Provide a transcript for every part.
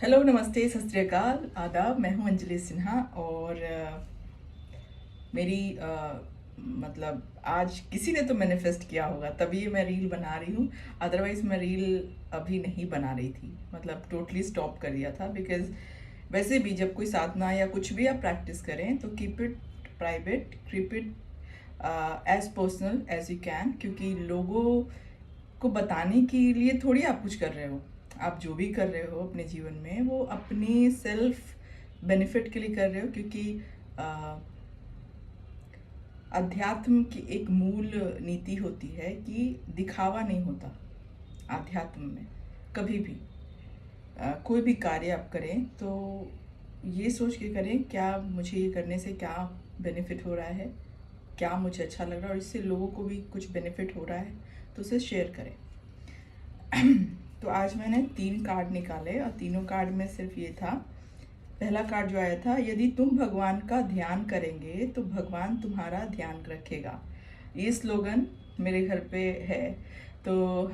Hello, नमस्ते, सत श्री अकाल, आदाब। मैं हूं अंजलि सिन्हा और मेरी मतलब आज किसी ने तो मैनिफेस्ट किया होगा तभी मैं रील बना रही हूँ। अदरवाइज मैं रील अभी नहीं बना रही थी, मतलब टोटली स्टॉप कर दिया था। बिकॉज वैसे भी जब कोई साधना या कुछ भी आप प्रैक्टिस करें तो keep it private, keep it as personal as you can, क्योंकि लोगों को बताने के लिए थोड़ी आप कुछ कर रहे हो। आप जो भी कर रहे हो अपने जीवन में वो अपने सेल्फ बेनिफिट के लिए कर रहे हो, क्योंकि अ, अध्यात्म की एक मूल नीति होती है कि दिखावा नहीं होता। अध्यात्म में कभी भी कोई भी कार्य आप करें तो ये सोच के करें, क्या मुझे ये करने से क्या बेनिफिट हो रहा है, क्या मुझे अच्छा लग रहा है और इससे लोगों को भी कुछ बेनिफिट हो रहा है तो उसे शेयर करें। तो आज मैंने 3 कार्ड निकाले और तीनों कार्ड में सिर्फ ये था। पहला कार्ड जो आया था, यदि तुम भगवान का ध्यान करेंगे तो भगवान तुम्हारा ध्यान रखेगा। ये स्लोगन मेरे घर पे है। तो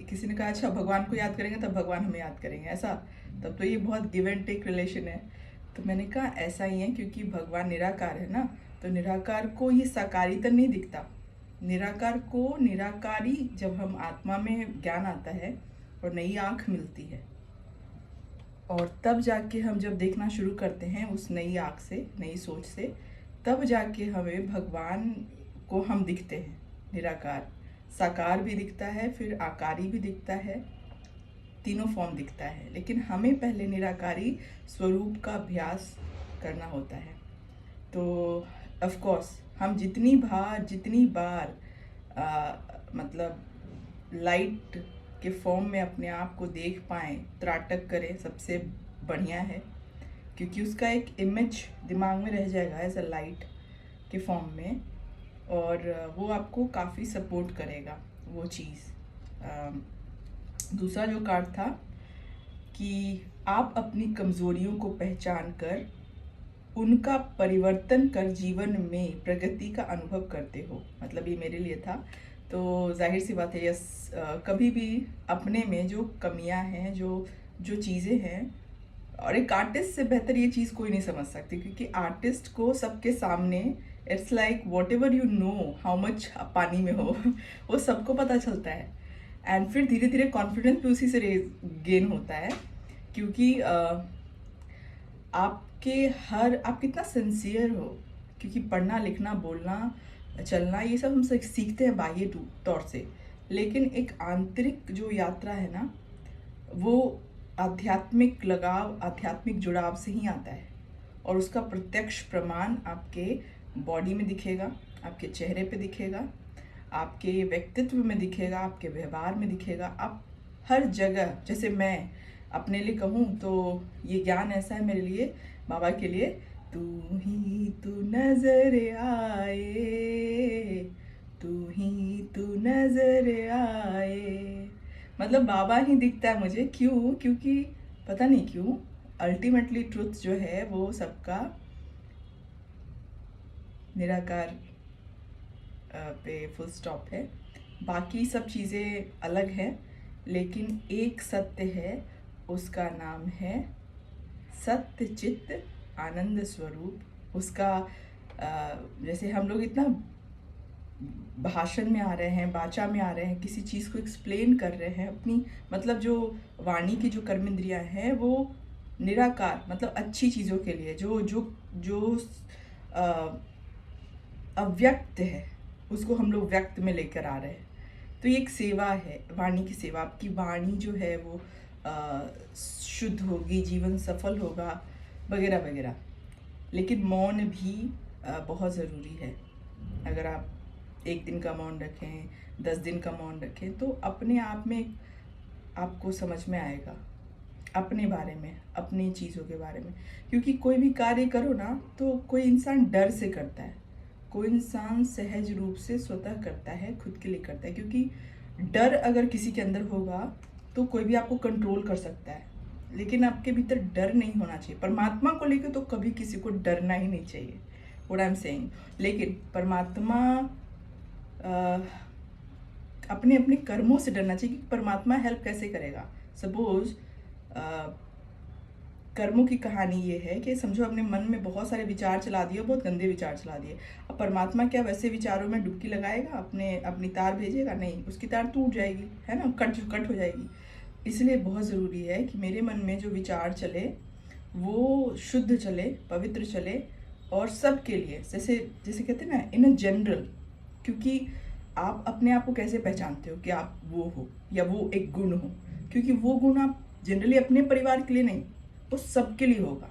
किसी ने कहा अच्छा भगवान को याद करेंगे तब भगवान हमें याद करेंगे, ऐसा? तब तो ये बहुत गिव एंड टेक रिलेशन है। तो मैंने कहा ऐसा ही है, क्योंकि भगवान निराकार है ना। तो निराकार को ये साकारिता नहीं दिखता। निराकार को निराकारी जब हम आत्मा में ज्ञान आता है और नई आँख मिलती है और तब जाके हम जब देखना शुरू करते हैं उस नई आँख से, नई सोच से, तब जाके हमें भगवान को हम दिखते हैं। निराकार साकार भी दिखता है, फिर आकारी भी दिखता है, तीनों फॉर्म दिखता है। लेकिन हमें पहले निराकारी स्वरूप का अभ्यास करना होता है। तो ऑफ कोर्स हम जितनी बार मतलब लाइट के फॉर्म में अपने आप को देख पाएँ, त्राटक करें, सबसे बढ़िया है, क्योंकि उसका एक इमेज दिमाग में रह जाएगा एज अ लाइट के फॉर्म में और वो आपको काफ़ी सपोर्ट करेगा वो चीज़। दूसरा जो कार्ड था कि आप अपनी कमज़ोरियों को पहचान कर उनका परिवर्तन कर जीवन में प्रगति का अनुभव करते हो। मतलब ये मेरे लिए था। तो जाहिर सी बात है, यस, कभी भी अपने में जो कमियां हैं, जो चीज़ें हैं, और एक आर्टिस्ट से बेहतर ये चीज़ कोई नहीं समझ सकती, क्योंकि आर्टिस्ट को सबके सामने it's like what ever you know how much पानी में हो वो सबको पता चलता है। एंड फिर धीरे धीरे कॉन्फिडेंस भी उसी से गेन होता है, क्योंकि आप कितना सिंसियर हो। क्योंकि पढ़ना लिखना बोलना चलना ये सब हम सीखते हैं बाह्य तौर से, लेकिन एक आंतरिक जो यात्रा है ना, वो आध्यात्मिक लगाव, आध्यात्मिक जुड़ाव से ही आता है। और उसका प्रत्यक्ष प्रमाण आपके बॉडी में दिखेगा, आपके चेहरे पे दिखेगा, आपके व्यक्तित्व में दिखेगा, आपके व्यवहार में दिखेगा। आप हर जगह, जैसे मैं अपने लिए कहूँ तो ये ज्ञान ऐसा है मेरे लिए, बाबा के लिए, तू ही तू नजर आए, तू ही तू नजर आए। मतलब बाबा ही दिखता है मुझे। क्यों? क्योंकि पता नहीं क्यों, अल्टीमेटली ट्रुथ जो है वो सबका निराकार पे फुल स्टॉप है। बाकी सब चीज़ें अलग हैं, लेकिन एक सत्य है, उसका नाम है सत्य चित्त आनंद स्वरूप। उसका जैसे हम लोग इतना भाषण में आ रहे हैं, बाचा में आ रहे हैं, किसी चीज़ को एक्सप्लेन कर रहे हैं अपनी, मतलब जो वाणी की जो कर्म इंद्रियां हैं वो निराकार, मतलब अच्छी चीज़ों के लिए, जो जो जो अ, अव्यक्त है उसको हम लोग व्यक्त में लेकर आ रहे हैं। तो ये एक सेवा है, वाणी की सेवा। आपकी वाणी जो है वो शुद्ध होगी, जीवन सफल होगा, वगैरह वगैरह। लेकिन मौन भी बहुत ज़रूरी है। अगर आप 1 दिन का मौन रखें, 10 दिन का मौन रखें, तो अपने आप में आपको समझ में आएगा अपने बारे में, अपनी चीज़ों के बारे में। क्योंकि कोई भी कार्य करो ना, तो कोई इंसान डर से करता है, कोई इंसान सहज रूप से स्वतः करता है, खुद के लिए करता है। क्योंकि डर अगर किसी के अंदर होगा तो कोई भी आपको कंट्रोल कर सकता है, लेकिन आपके भीतर डर नहीं होना चाहिए। परमात्मा को लेकर तो कभी किसी को डरना ही नहीं चाहिए, व्हाट आई एम सेइंग। लेकिन परमात्मा अपने अपने कर्मों से डरना चाहिए कि परमात्मा हेल्प कैसे करेगा। सपोज कर्मों की कहानी ये है कि समझो अपने मन में बहुत सारे विचार चला दिए, बहुत गंदे विचार चला दिए। अब परमात्मा क्या वैसे विचारों में डुबकी लगाएगा, अपनी तार भेजेगा? नहीं, उसकी तार टूट जाएगी, है ना, कट हो जाएगी। इसलिए बहुत ज़रूरी है कि मेरे मन में जो विचार चले वो शुद्ध चले, पवित्र चले, और सबके लिए, जैसे जैसे कहते हैं ना, इन अ जनरल। क्योंकि आप अपने आप को कैसे पहचानते हो कि आप वो हो या वो एक गुण हो? क्योंकि वो गुण आप जनरली अपने परिवार के लिए नहीं, वो सबके लिए होगा।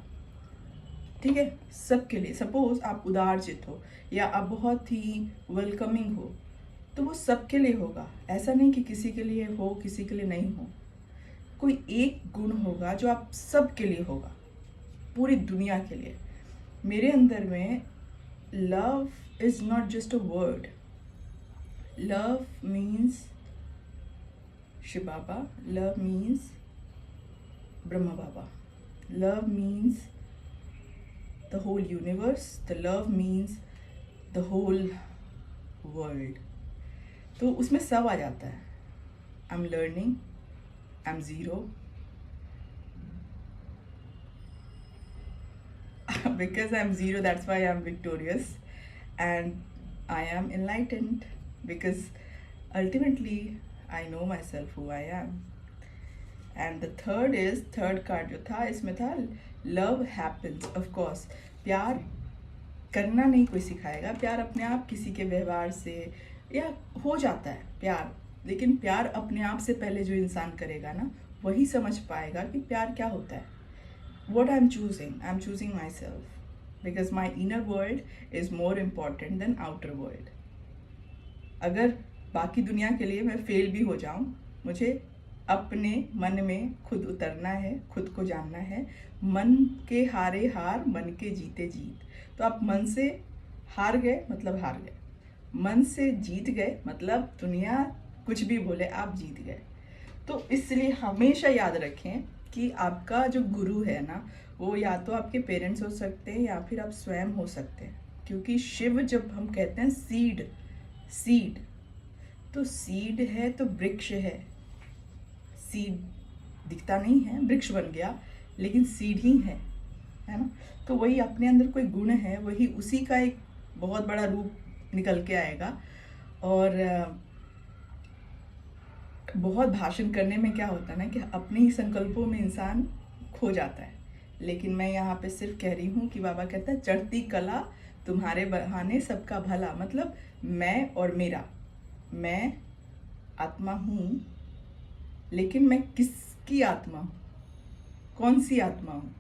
ठीक है, सबके लिए। सपोज आप उदारचित हो या आप बहुत ही वेलकमिंग हो, तो वो सबके लिए होगा। ऐसा नहीं कि किसी के लिए हो, किसी के लिए नहीं हो। कोई एक गुण होगा जो आप सबके लिए होगा, पूरी दुनिया के लिए। मेरे अंदर में love is not just a word. Love means Shiv Baba, love means Brahma Baba, love means the whole universe, the love means the whole world. तो उसमें सब आ जाता है। I'm learning, I'm zero, because I'm zero, that's why I'm victorious, and I am enlightened, because ultimately I know myself who I am. And the third card जो था, इसमें था love happens. Of course प्यार करना नहीं कोई सिखाएगा, प्यार अपने आप किसी के व्यवहार से या हो जाता है प्यार। लेकिन प्यार अपने आप से पहले जो इंसान करेगा ना, वही समझ पाएगा कि प्यार क्या होता है। What I am choosing my self, because my inner world is more important than outer world. अगर बाकी दुनिया के लिए मैं फेल भी हो जाऊं, मुझे अपने मन में खुद उतरना है, खुद को जानना है। मन के हारे हार, मन के जीते जीत। तो आप मन से हार गए मतलब हार गए, मन से जीत गए मतलब दुनिया कुछ भी बोले आप जीत गए। तो इसलिए हमेशा याद रखें कि आपका जो गुरु है ना, वो या तो आपके पेरेंट्स हो सकते हैं या फिर आप स्वयं हो सकते हैं। क्योंकि शिव, जब हम कहते हैं सीड, तो सीड है तो वृक्ष है। सीड दिखता नहीं है, वृक्ष बन गया, लेकिन सीड ही है ना। तो वही अपने अंदर कोई गुण है, वही उसी का एक बहुत बड़ा रूप निकल के आएगा। और बहुत भाषण करने में क्या होता है ना कि अपने ही संकल्पों में इंसान खो जाता है। लेकिन मैं यहाँ पे सिर्फ कह रही हूँ कि बाबा कहता है चढ़ती कला तुम्हारे बहाने सबका भला। मतलब मैं और मेरा, मैं आत्मा हूँ, लेकिन मैं किसकी आत्मा हूँ, कौन सी आत्मा हूँ?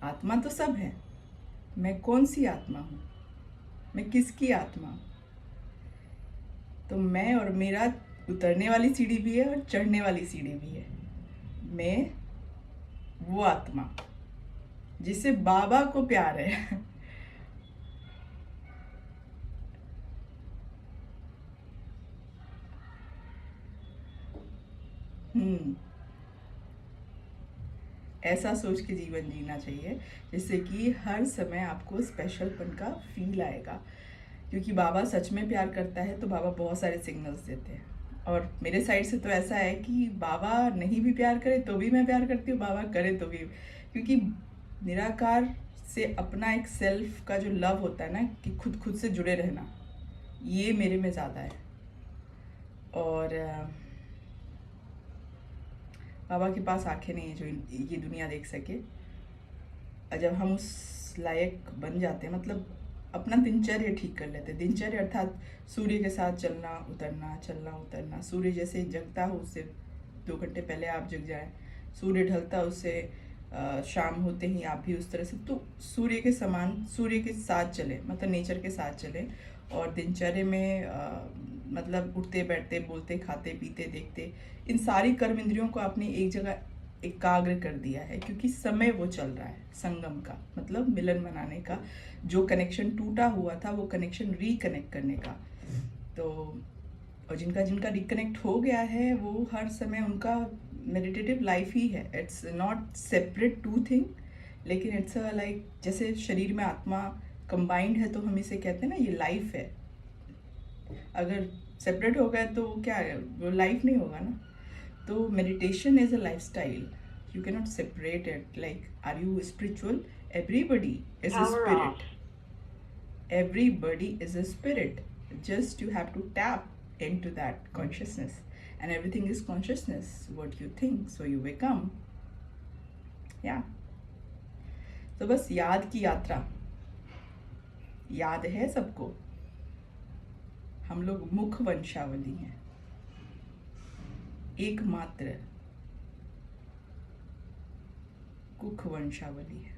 आत्मा तो सब है, मैं कौन सी आत्मा हूँ, मैं किसकी आत्मा हूँ? तो मैं और मेरा उतरने वाली सीढ़ी भी है और चढ़ने वाली सीढ़ी भी है। मैं वो आत्मा जिससे बाबा को प्यार है। ऐसा सोच के जीवन जीना चाहिए जिससे कि हर समय आपको स्पेशलपन का फील आएगा। क्योंकि बाबा सच में प्यार करता है तो बाबा बहुत सारे सिग्नल्स देते हैं। और मेरे साइड से तो ऐसा है कि बाबा नहीं भी प्यार करे तो भी मैं प्यार करती हूँ, बाबा करे तो भी। क्योंकि निराकार से अपना एक सेल्फ का जो लव होता है ना, कि खुद से जुड़े रहना, ये मेरे में ज़्यादा है। और बाबा के पास आंखें नहीं है जो ये दुनिया देख सके। जब हम उस लायक बन जाते हैं, मतलब अपना दिनचर्या ठीक कर लेते हैं। दिनचर्या अर्थात सूर्य के साथ चलना उतरना। सूर्य जैसे जगता हो उससे 2 घंटे पहले आप जग जाएं, सूर्य ढलता उससे शाम होते ही आप भी उस तरह से, तो सूर्य के समान, सूर्य के साथ चले, मतलब नेचर के साथ चले। और दिनचर्या में मतलब उठते बैठते, बोलते, खाते, पीते, देखते, इन सारी कर्म इंद्रियों को आपने एक जगह एकाग्र कर दिया है। क्योंकि समय वो चल रहा है संगम का, मतलब मिलन मनाने का। जो कनेक्शन टूटा हुआ था वो कनेक्शन रिकनेक्ट करने का। तो और जिनका रिकनेक्ट हो गया है वो हर समय उनका मेडिटेटिव लाइफ ही है। It's not separate two thing, लेकिन इट्स लाइक जैसे शरीर में आत्मा कंबाइंड है तो हम इसे कहते हैं ना, ये लाइफ है। अगर सेपरेट हो गया तो क्या है, वो लाइफ नहीं होगा ना। तो meditation is a life style. You cannot separate it. Like, are you spiritual? Everybody is a Power off. spirit. Everybody is a spirit. Just you have to tap into that consciousness. And everything is consciousness. What you think, so you become. Yeah. तो बस याद की यात्रा, याद है सबको, हम लोग मुख वंशावली हैं, एकमात्र कुख वंशावली है,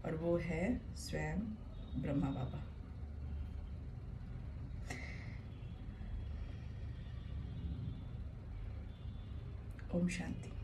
और वो है स्वयं ब्रह्मा बाबा। ओम शांति।